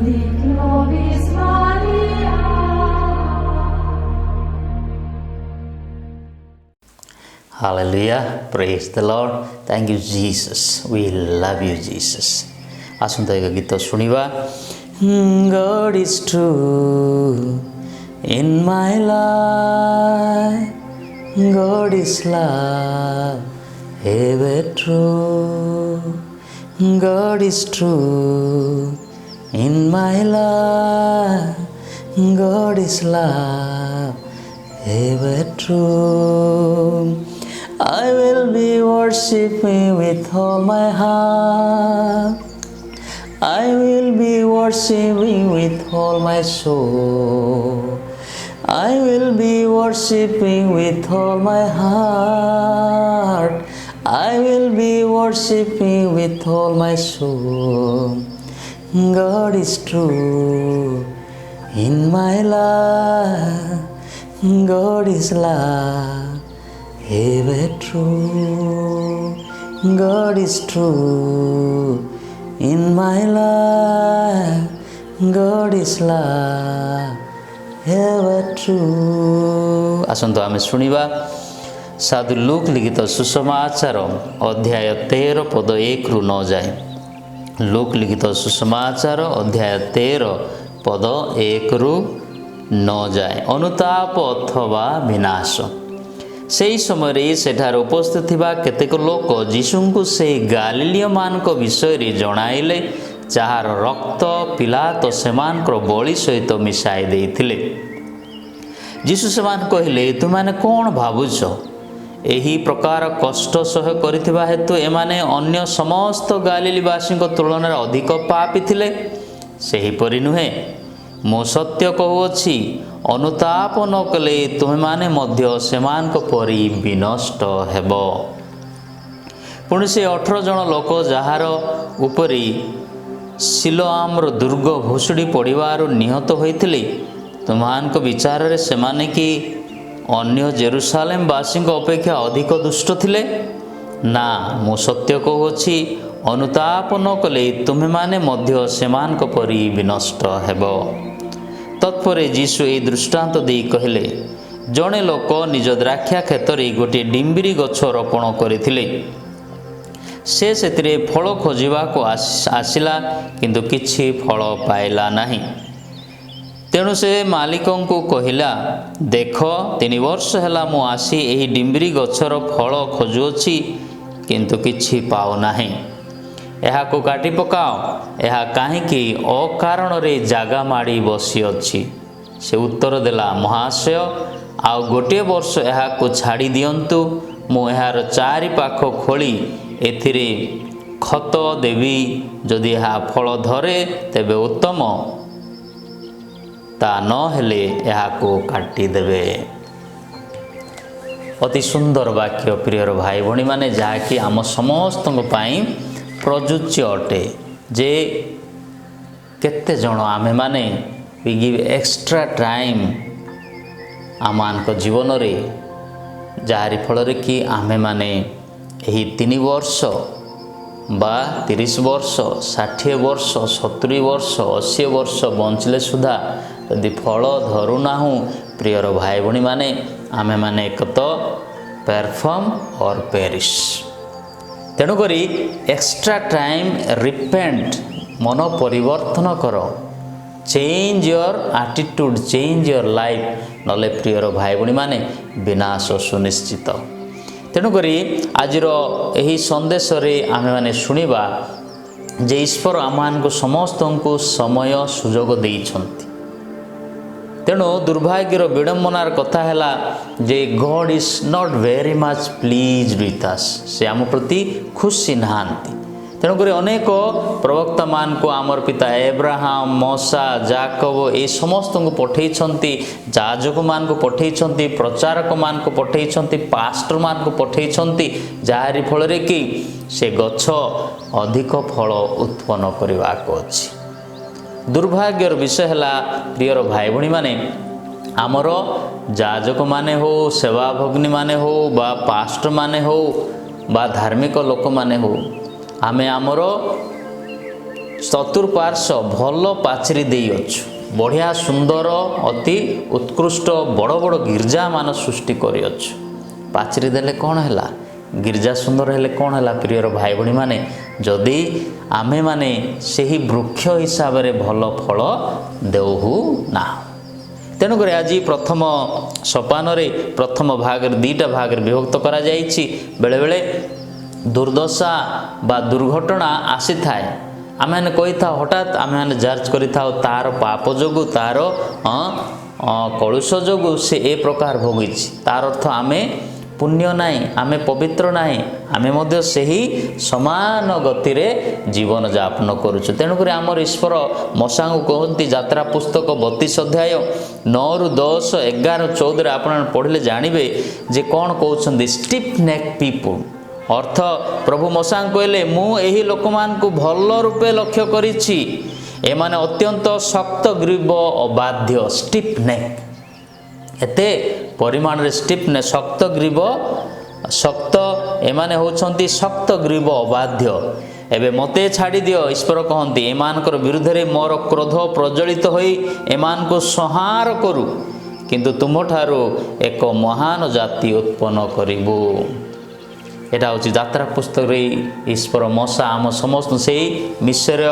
thee nobis Maria. Hallelujah. Praise the Lord. Thank you, Jesus. We love you, Jesus. ଆସନ୍ତା ଏକ ଗୀତ ଶୁଣିବା। God is true in my life. God is love, ever true. God is true in my life. God is love, ever true. I will be worshiping with all my heart. I will be worshiping with all my soul. I will be worshiping with all my heart. I will be worshiping with all my soul. God is true in my life. God is love, ever true. God is true in my life. God is love, ever true. ଆସନ୍ତୁ ଆମେ ଶୁଣିବା ସାଧୁ look ଲିଖିତ ସୁସମାଚାର ଅଧ୍ୟାୟ 13 ପଦ 1ରୁ 9 ଯାଏ। Look ଲିଖିତ ସୁସମାଚାର ଅଧ୍ୟାୟ 13 ପଦ 1ରୁ 9 ଯାଏ। ଅନୁତାପ ଅଥବା ବିନାଶ। ସେହି ସମୟରେ ସେଠାରେ ଉପସ୍ଥିତ ଥିବା କେତେକ ଲୋକ ଯୀଶୁଙ୍କୁ ସେହି ଗାଲିଲୀୟମାନଙ୍କ ବିଷୟରେ ଜଣାଇଲେ ଯାହାର ରକ୍ତ ପିଲାତ ସେମାନଙ୍କର ବଳି ସହିତ ମିଶାଇ ଦେଇଥିଲେ। ଯୀଶୁ ସେମାନଙ୍କୁ କହିଲେ, ତୁମାନେ କ'ଣ ଭାବୁଛ? ଏହି ପ୍ରକାର କଷ୍ଟ ସହ୍ୟ କରିଥିବା ହେତୁ ଏମାନେ ଅନ୍ୟ ସମସ୍ତ ଗାଲିଲୀବାସୀଙ୍କ ତୁଳନାରେ ଅଧିକ ପାପୀ ଥିଲେ? ସେହିପରି ନୁହେଁ। ମୁଁ ସତ୍ୟ କହୁଅଛି, ଅନୁତାପ ନ କଲେ ତୁମେମାନେ ମଧ୍ୟ ସେମାନଙ୍କ ପରି ବିନଷ୍ଟ ହେବ। ପୁଣି ସେ 18 ଜଣ ଲୋକ ଯାହାର ଉପରେ ସିଲୋଆମର ଦୁର୍ଗ ଭୁଷୁଡ଼ି ପଡ଼ିବାରୁ ନିହତ ହୋଇଥିଲେ, ତୁମମାନଙ୍କ ବିଚାରରେ ସେମାନେ କି ଅନ୍ୟ ଜେରୁସାଲେମ ବାସୀଙ୍କ ଅପେକ୍ଷା ଅଧିକ ଦୁଷ୍ଟ ଥିଲେ? ନା, ମୁଁ ସତ୍ୟ କହୁଅଛି, ଅନୁତାପ ନ କଲେ ତୁମେମାନେ ମଧ୍ୟ ସେମାନଙ୍କ ପରି ବିନଷ୍ଟ ହେବ। ତତ୍ପରେ ଯୀଶୁ ଏହି ଦୃଷ୍ଟାନ୍ତ ଦେଇ କହିଲେ, ଜଣେ ଲୋକ ନିଜ ଦ୍ରାକ୍ଷା କ୍ଷେତରେ ଗୋଟିଏ ଡିମ୍ବିରି ଗଛ ରୋପଣ କରିଥିଲେ। ସେ ସେଥିରେ ଫଳ ଖୋଜିବାକୁ ଆସିଲା, କିନ୍ତୁ କିଛି ଫଳ ପାଇଲା ନାହିଁ। ତେଣୁ ସେ ମାଲିକଙ୍କୁ କହିଲା, ଦେଖ, 3 ବର୍ଷ ହେଲା ମୁଁ ଆସି ଏହି ଡିମ୍ବିରି ଗଛର ଫଳ ଖୋଜୁଅଛି, କିନ୍ତୁ କିଛି ପାଉନାହିଁ। ଏହାକୁ କାଟି ପକାଅ। ଏହା କାହିଁକି ଅକାରଣରେ ଜାଗା ମାଡ଼ି ବସିଅଛି? ସେ ଉତ୍ତର ଦେଲା, ମହାଶୟ, ଆଉ ଗୋଟିଏ ବର୍ଷ ଏହାକୁ ଛାଡ଼ି ଦିଅନ୍ତୁ। ମୁଁ ଏହାର ଚାରିପାଖ ଖୋଳି ଏଥିରେ ଖତ ଦେବି। ଯଦି ଏହା ଫଳ ଧରେ ତେବେ ଉତ୍ତମ, ତା ନହେଲେ ଏହାକୁ କାଟିଦେବେ। ଅତି ସୁନ୍ଦର ବାକ୍ୟ ପ୍ରିୟର ଭାଇ ଭଉଣୀମାନେ, ଯାହାକି ଆମ ସମସ୍ତଙ୍କ ପାଇଁ ପ୍ରଯୁଜ୍ୟ ଅଟେ। ଯେ କେତେ ଜଣ ଆମେମାନେ we give extra time ଆମମାନଙ୍କ ଜୀବନରେ, ଯାହାରି ଫଳରେ କି ଆମେମାନେ ଏହି 3 ବର୍ଷ ବା 30 ବର୍ଷ, 60 ବର୍ଷ, 70 ବର୍ଷ, 80 ବର୍ଷ ବଞ୍ଚିଲେ ସୁଦ୍ଧା ଯଦି ଫଳ ଧରୁନାହୁଁ, ପ୍ରିୟର ଭାଇ ଭଉଣୀମାନେ, ଆମେମାନେ ଏକ ତ ପରଫର୍ମ ଅର୍ ପେରିସ୍। ତେଣୁକରି ଏକ୍ସଟ୍ରା ଟାଇମ୍, ରିପେଣ୍ଟ, ମନ ପରିବର୍ତ୍ତନ କର, change your attitude, change your life, ନହେଲେ ପ୍ରିୟର ଭାଇ ଭଉଣୀମାନେ ବିନାଶ ସୁନିଶ୍ଚିତ। ତେଣୁକରି ଆଜିର ଏହି ସନ୍ଦେଶରେ ଆମେମାନେ ଶୁଣିବା ଯେ ଈଶ୍ୱର ଆମମାନଙ୍କୁ ସମସ୍ତଙ୍କୁ ସମୟ ସୁଯୋଗ ଦେଇଛନ୍ତି। ତେଣୁ ଦୁର୍ଭାଗ୍ୟର ବିଡ଼ମ୍ବନାର କଥା ହେଲା ଯେ God is not very much pleased with us. ସେ ଆମ ପ୍ରତି ଖୁସି ନାହାନ୍ତି। ତେଣୁକରି ଅନେକ ପ୍ରବକ୍ତାମାନଙ୍କୁ ଆମର ପିତା ଏବ୍ରାହାମ, ମୋଶା, ଯାକବ ଏ ସମସ୍ତଙ୍କୁ ପଠାଇଛନ୍ତି, ଯାଜକମାନଙ୍କୁ ପଠାଇଛନ୍ତି, ପ୍ରଚାରକମାନଙ୍କୁ ପଠାଇଛନ୍ତି, ପାଷ୍ଟରମାନଙ୍କୁ ପଠାଇଛନ୍ତି, ଯାହାରି ଫଳରେ କି ସେ ଗଛ ଅଧିକ ଫଳ ଉତ୍ପନ୍ନ କରିବାକୁ ଅଛି। ଦୁର୍ଭାଗ୍ୟର ବିଷୟ ହେଲା ପ୍ରିୟର ଭାଇ ଭଉଣୀମାନେ, ଆମର ଯାଜକମାନେ ହେଉ, ସେବା ଭଗ୍ନୀମାନେ ହେଉ ବା ପାଷ୍ଟରମାନେ ହେଉ ବା ଧାର୍ମିକ ଲୋକମାନେ ହେଉ, ଆମେ ଆମର ଚତୁଃପାର୍ଶ୍ୱ ଭଲ ପାଚେରୀ ଦେଇଅଛୁ। ବଢ଼ିଆ ସୁନ୍ଦର ଅତି ଉତ୍କୃଷ୍ଟ ବଡ଼ ବଡ଼ ଗିର୍ଜାମାନ ସୃଷ୍ଟି କରିଅଛୁ। ପାଚେରୀ ଦେଲେ କ'ଣ ହେଲା? ଗିର୍ଜା ସୁନ୍ଦର ହେଲେ କ'ଣ ହେଲା? ପ୍ରିୟର ଭାଇ ଭଉଣୀମାନେ, ଯଦି ଆମେମାନେ ସେହି ବୃକ୍ଷ ହିସାବରେ ଭଲ ଫଳ ଦେଉ ନାହୁଁ। ତେଣୁକରି ଆଜି ପ୍ରଥମ ସୋପାନରେ ପ୍ରଥମ ଭାଗରେ ଦୁଇଟା ଭାଗରେ ବିଭକ୍ତ କରାଯାଇଛି। ବେଳେବେଳେ ଦୁର୍ଦ୍ଦଶା ବା ଦୁର୍ଘଟଣା ଆସିଥାଏ, ଆମେମାନେ କହିଥାଉ, ହଠାତ୍ ଆମେମାନେ ଯାଞ୍ଚ କରିଥାଉ ତାର ପାପ ଯୋଗୁଁ, ତାର କଳୁଷ ଯୋଗୁଁ ସେ ଏ ପ୍ରକାର ଭୋଗିଛି। ତାର ଅର୍ଥ ଆମେ ପୁଣ୍ୟ ନାହିଁ, ଆମେ ପବିତ୍ର ନାହିଁ, ଆମେ ମଧ୍ୟ ସେହି ସମାନ ଗତିରେ ଜୀବନଯାପନ କରୁଛୁ। ତେଣୁକରି ଆମର ଈଶ୍ୱର ମଶାଙ୍କୁ କହନ୍ତି, ଯାତ୍ରା ପୁସ୍ତକ 32 ଅଧ୍ୟାୟ 9ରୁ 10, 11, 14 ଆପଣମାନେ ପଢ଼ିଲେ ଜାଣିବେ ଯେ କ'ଣ କହୁଛନ୍ତି। ଷ୍ଟିଫ୍ ନେକ୍ ପିପୁଲ୍, ଅର୍ଥ ପ୍ରଭୁ ମଶାଙ୍କୁ କହିଲେ, ମୁଁ ଏହି ଲୋକମାନଙ୍କୁ ଭଲ ରୂପେ ଲକ୍ଷ୍ୟ କରିଛି, ଏମାନେ ଅତ୍ୟନ୍ତ ଶକ୍ତ ଗ୍ରୀବ ଅବାଧ୍ୟ। ଷ୍ଟିଫ୍ ନେକ୍, ଏତେ ପରିମାଣରେ ଷ୍ଟିଫ୍ ନେକ୍, ଶକ୍ତ ଗ୍ରୀବ, ଶକ୍ତ, ଏମାନେ ହେଉଛନ୍ତି ଶକ୍ତ ଗ୍ରୀବ ଅବାଧ୍ୟ। ଏବେ ମୋତେ ଛାଡ଼ିଦିଅ, ଈଶ୍ୱର କହନ୍ତି, ଏମାନଙ୍କର ବିରୁଦ୍ଧରେ ମୋର କ୍ରୋଧ ପ୍ରଜ୍ୱଳିତ ହୋଇ ଏମାନଙ୍କୁ ସଂହାର କରୁ, କିନ୍ତୁ ତୁମଠାରୁ ଏକ ମହାନ ଜାତି ଉତ୍ପନ୍ନ କରିବୁ। এটা ହେଉଛି ଯାତ୍ରା ପୁସ୍ତକରେ ଈଶ୍ୱର ମଶା ଆମ ସମସ୍ତ ସେହି ମିଶ୍ର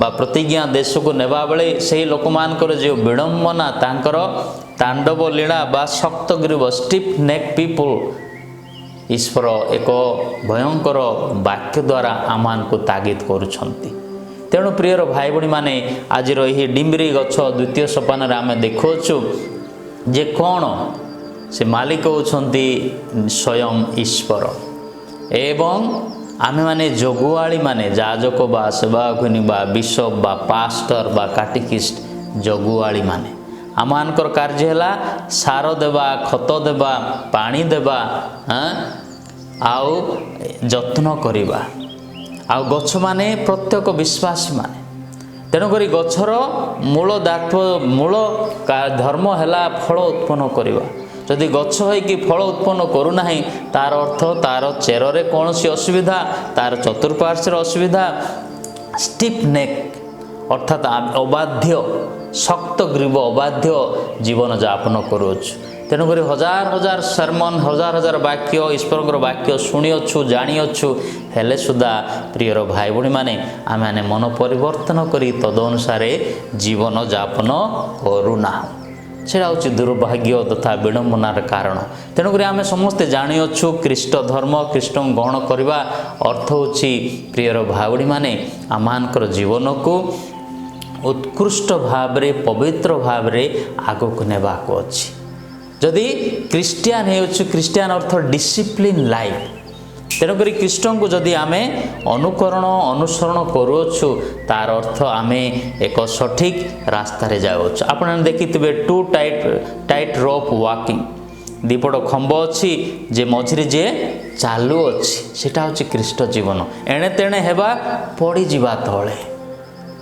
ବା ପ୍ରତିଜ୍ଞା ଦେଶକୁ ନେବା ବେଳେ ସେହି ଲୋକମାନଙ୍କର ଯେଉଁ ବିଡ଼ମ୍ବନା, ତାଙ୍କର ତାଣ୍ଡବ ଲୀଳା ବା ଶକ୍ତ ଗ୍ରୀବ ଷ୍ଟିଫ୍ ନେକ୍ ପିପୁଲ୍, ଈଶ୍ୱର ଏକ ଭୟଙ୍କର ବାକ୍ୟ ଦ୍ୱାରା ଆମମାନଙ୍କୁ ତାଗିଦ କରୁଛନ୍ତି। ତେଣୁ ପ୍ରିୟର ଭାଇ ଭଉଣୀମାନେ, ଆଜିର ଏହି ଡିମ୍ବରି ଗଛ ଦ୍ୱିତୀୟ ସୋପାନରେ ଆମେ ଦେଖୁଅଛୁ ଯେ କ'ଣ ସେ ମାଲିକ ହେଉଛନ୍ତି ସ୍ୱୟଂ ଈଶ୍ୱର, ଏବଂ ଆମେମାନେ ଜଗୁଆଳୀମାନେ, ଯାଜକ ବା ସେବାୟିନୀ ବା ବିଶପ ବା ପାଷ୍ଟର ବା କାଟିକିଷ୍ଟ, ଜଗୁଆଳୀମାନେ, ଆମମାନଙ୍କର କାର୍ଯ୍ୟ ହେଲା ସାର ଦେବା, ଖତ ଦେବା, ପାଣି ଦେବା, ଆଉ ଯତ୍ନ କରିବା। ଆଉ ଗଛମାନେ ପ୍ରତ୍ୟେକ ବିଶ୍ୱାସୀମାନେ। ତେଣୁକରି ଗଛର ମୂଳ ଧର୍ମ ହେଲା ଫଳ ଉତ୍ପନ୍ନ କରିବା। ଯଦି ଗଛ ହୋଇକି ଫଳ ଉତ୍ପନ୍ନ କରୁନାହିଁ, ତାର ଅର୍ଥ ତାର ଚେରରେ କୌଣସି ଅସୁବିଧା, ତାର ଚତୁଃପାର୍ଶ୍ୱରେ ଅସୁବିଧା। ଷ୍ଟିଫ୍ ନେକ୍ ଅର୍ଥାତ୍ ଅବାଧ୍ୟ, ଶକ୍ତ ଗ୍ରୀବ ଅବାଧ୍ୟ ଜୀବନଯାପନ କରୁଅଛୁ। ତେଣୁକରି ହଜାର ହଜାର ସର୍ମନ୍, ହଜାର ହଜାର ବାକ୍ୟ, ଈଶ୍ୱରଙ୍କର ବାକ୍ୟ ଶୁଣିଅଛୁ, ଜାଣିଅଛୁ, ହେଲେ ସୁଦ୍ଧା ପ୍ରିୟର ଭାଇ ଭଉଣୀମାନେ, ଆମେମାନେ ମନ ପରିବର୍ତ୍ତନ କରି ତଦନୁସାରେ ଜୀବନଯାପନ କରୁନାହୁଁ। ସେଇଟା ହେଉଛି ଦୁର୍ଭାଗ୍ୟ ତଥା ବିଡ଼ମ୍ବନାର କାରଣ। ତେଣୁକରି ଆମେ ସମସ୍ତେ ଜାଣିଅଛୁ, ଖ୍ରୀଷ୍ଟ ଧର୍ମ, ଖ୍ରୀଷ୍ଟଙ୍କୁ ଗ୍ରହଣ କରିବା ଅର୍ଥ ହେଉଛି ପ୍ରିୟର ଭାଇ ଭଉଣୀମାନେ, ଆମମାନଙ୍କର ଜୀବନକୁ ଉତ୍କୃଷ୍ଟ ଭାବରେ, ପବିତ୍ର ଭାବରେ ଆଗକୁ ନେବାକୁ ଅଛି। ଯଦି ଖ୍ରୀଷ୍ଟିଆନ ହେଉଛୁ, ଖ୍ରୀଷ୍ଟିଆନ ଅର୍ଥ ଡିସିପ୍ଲିନ୍ ଲାଇଫ୍। ତେଣୁକରି ଖ୍ରୀଷ୍ଟଙ୍କୁ ଯଦି ଆମେ ଅନୁସରଣ କରୁଅଛୁ, ତାର ଅର୍ଥ ଆମେ ଏକ ସଠିକ୍ ରାସ୍ତାରେ ଯାଉଅଛୁ। ଆପଣମାନେ ଦେଖିଥିବେ ଟୁ ଟାଇଟ୍ ରୋପ୍ ୱାକିଂ, ଦୁଇପଟ ଖମ୍ବ ଅଛି, ଯେ ମଝିରେ ଯିଏ ଚାଲୁଅଛି, ସେଇଟା ହେଉଛି ଖ୍ରୀଷ୍ଟ ଜୀବନ। ଏଣେ ତେଣେ ହେବା, ପଡ଼ିଯିବା ତଳେ।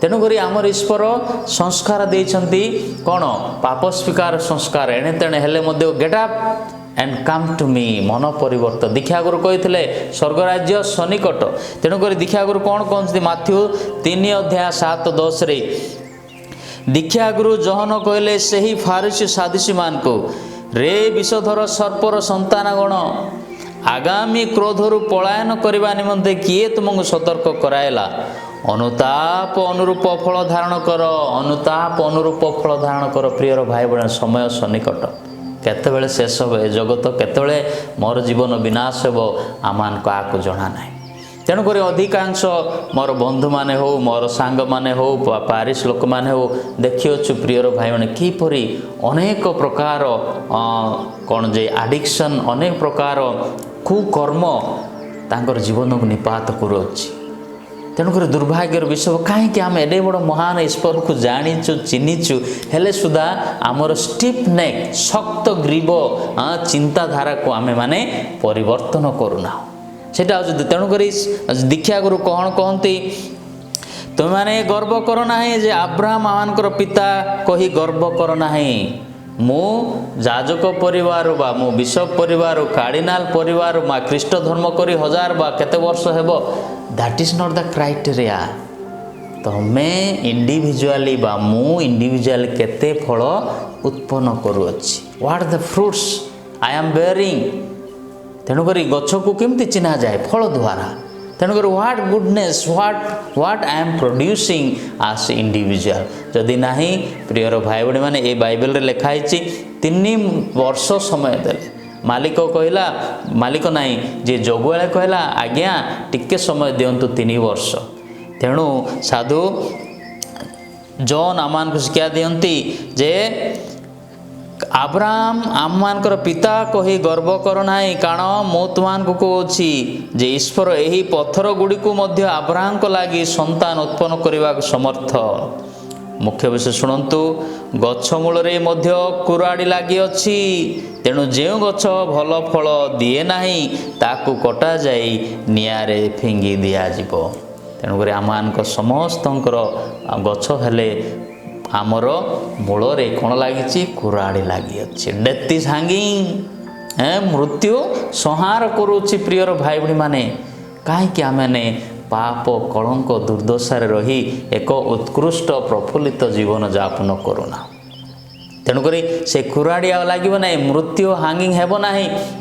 ତେଣୁକରି ଆମର ଈଶ୍ୱର ସଂସ୍କାର ଦେଇଛନ୍ତି କ'ଣ? ପାପ ସ୍ୱୀକାର ସଂସ୍କାର। ଏଣେ ତେଣେ ହେଲେ ମଧ୍ୟ get up and come to me, ମନ ପରିବର୍ତ୍ତନ। ଦୀକ୍ଷାଗୁରୁ କହିଥିଲେ ସ୍ୱର୍ଗରାଜ୍ୟ ସନ୍ନିକଟ। ତେଣୁକରି ଦୀକ୍ଷାଗୁରୁ କ'ଣ କହନ୍ତି? ମାଥ୍ୟୁ 3 ଅଧ୍ୟାୟ 7-10ରେ ଦୀକ୍ଷାଗୁରୁ ଜହନ କହିଲେ ସେହି ଫାରିସୀ ସାଦୁସୀମାନଙ୍କୁ, ରେ ବିଷଧର ସର୍ପର ସନ୍ତାନଗଣ, ଆଗାମୀ କ୍ରୋଧରୁ ପଳାୟନ କରିବା ନିମନ୍ତେ କିଏ ତୁମକୁ ସତର୍କ କରାଇଲା? ଅନୁତାପ ଅନୁରୂପ ଫଳ ଧାରଣ କର, ଅନୁତାପ ଅନୁରୂପ ଫଳ ଧାରଣ କର। ପ୍ରିୟର ଭାଇ ଭଉଣୀ, ସମୟ ସନ୍ନିକଟ। କେତେବେଳେ ଶେଷ ହେବ ଏ ଜଗତ, କେତେବେଳେ ମୋର ଜୀବନ ବିନାଶ ହେବ, ଆମମାନଙ୍କୁ କାହାକୁ ଜଣା ନାହିଁ। ତେଣୁକରି ଅଧିକାଂଶ ମୋର ବନ୍ଧୁମାନେ ହେଉ, ମୋର ସାଙ୍ଗମାନେ ହେଉ, ବା ପାରିଶ ଲୋକମାନେ ହେଉ, ଦେଖିଅଛୁ ପ୍ରିୟର ଭାଇମାନେ, କିପରି ଅନେକ ପ୍ରକାର କ'ଣ ଯେ ଆଡ଼ିକ୍ସନ୍, ଅନେକ ପ୍ରକାର କୁକର୍ମ ତାଙ୍କର ଜୀବନକୁ ନିପାତ କରୁଅଛି। ତେଣୁକରି ଦୁର୍ଭାଗ୍ୟର ବିଷୟ, କାହିଁକି ଆମେ ଏଡ଼େ ବଡ଼ ମହାନ ଈଶ୍ୱରକୁ ଜାଣିଛୁ, ଚିହ୍ନିଛୁ, ହେଲେ ସୁଦ୍ଧା ଆମର ଷ୍ଟିଫ୍ ନେକ୍, ଶକ୍ତ ଗ୍ରୀବ ଚିନ୍ତାଧାରାକୁ ଆମେମାନେ ପରିବର୍ତ୍ତନ କରୁନାହୁଁ। ସେଇଟା ହେଉଛି। ତେଣୁକରି ଦୀକ୍ଷାଗୁରୁ କ'ଣ କହନ୍ତି? ତୁମେମାନେ ଗର୍ବ କର ନାହିଁ ଯେ ଆବ୍ରାହମ ଆମମାନଙ୍କର ପିତା କହି ଗର୍ବ କର ନାହିଁ। ମୁଁ ଯାଜକ ପରିବାରରୁ ବା ମୁଁ ବିଶପ ପରିବାରରୁ, କାର୍ଡ଼ିନାଲ ପରିବାରରୁ, ମା ଖ୍ରୀଷ୍ଟ ଧର୍ମ କରି 1000 ବା କେତେ ବର୍ଷ ହେବ, that is not the criteria. तमे इंडिविजुअली बा मु इंडिविजुअली केते फल उत्पन्न करूअछि what the fruits I am bearing तेणुक गछ को केमती चिन्ह जाए फल द्वारा तेणुक what goodness what I am producing as individual जदि नाही प्रियर भाई भाई मैंने ये बाइबल रे लिखाई 3 वर्ष समय देले मालिक कहला मालिक नाई जे जगुआले कहला आज्ञा टिके समय दिंतु 3 वर्ष तेणु साधु जॉन आमान को शिक्षा दियंती जे अब्राहम आममानकर पिता कही गर्व कर नाही कारण मु तुमको कहूँ जे ईश्वर यही पत्थर गुड़ी को मध्य अब्राहम को लगी संतान उत्पन्न करने समर्थ मुख्य विषय शुणु गछ मूल मध्य कुराड़ी लगी अच्छी तेणु जो गछ भल फल दिए नाही ताकू कटा जाई निआरे फिंगी दिज्व तेणुक आम समस्त गछ हेले आमर मूल कौन लगी कुराड़ी लगी अच्छी डेथ इज हैंगिंग मृत्यु संहार करुच्ची प्रियर भाई भाई माने कहीं आमने पाप कलंक दुर्दशार रही एक उत्कृष्ट प्रफुल्लित जीवन यापन करूना तेणुक से कुराड़ी लगे ना मृत्यु हांगिंग हेब ना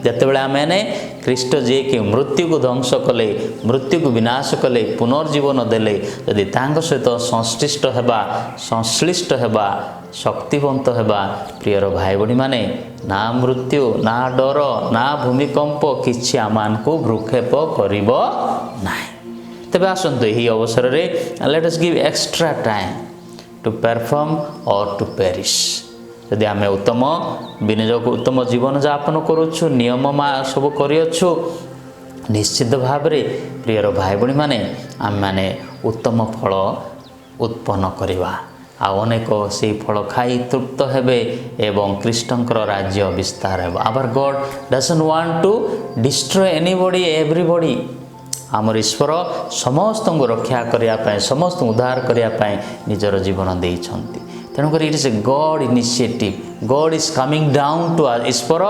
जिते आमने ख्रीष्ट जी कि मृत्यु को ध्वंस कले मृत्यु को विनाश कले पुनर्जीवन देले यदि सहित संश्लिष्ट होगा संश्लिष्ट होगा शक्तिवंत होगा प्रियर भाई भाई माने ना मृत्यु ना डर ना भूमिकंप किछि आमानकु भ्रूक्षेप करिब नाही तेबे आसंतु यही अवसर रे let us give extra time to perform or to perish यदि आम उत्तम विनियोग उत्तम जीवन यापन करुछु नियम सब करियछु निश्चित भाव रे प्रियर भाई भाई माने आम माने उत्तम फल उत्पन्न करिवा आ अनेक से फल खाई तृप्त हेबे एवं कृष्णकर राज्य विस्तार हेबा our God doesn't want to destroy anybody everybody आमर ईश्वर समस्त को रक्षा करने समस्त उद्धार करने निजर जीवन देइछंती तेणुक it is a God initiative God is coming down to us ईश्वर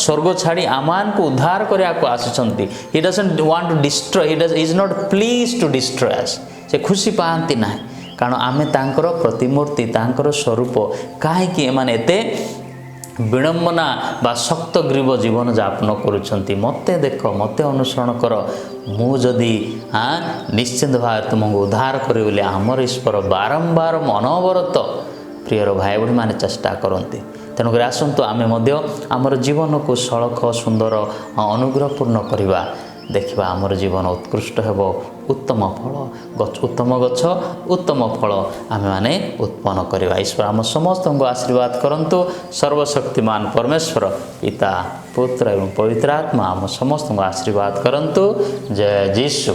स्वर्ग छाड़ी आमान को उद्धार करने को आसुचंती he doesn't want to destroy he is not pleased to destroy us से खुशी पाती ना कारण आमे तांकर प्रतिमूर्ति तांकर स्वरूप कहीं एमाने एते विडंबना बा शक्त ग्रीव जीवन यापन करुँच मते देख मते अनुसरण कर मुझी हाँ निश्चित भाव तुमको उद्धार करी बोले आमर ईश्वर बारंबार अनवरत प्रियर भाई भाई मैंने चेष्टा करती तेणुक आसतु आम आमर जीवन को सड़क सुंदर अनुग्रहपूर्ण करवा देखा आमर जीवन उत्कृष्ट हेब उत्तम फल उत्तम गछ उत्तम फल आम मैंने उत्पन्न करवा ईश्वर आम समस्त को आशीर्वाद करंतु सर्वशक्तिमान परमेश्वर पिता पुत्र एवं पवित्र आत्मा आम समस्त को आशीर्वाद करंतु जय जीशु।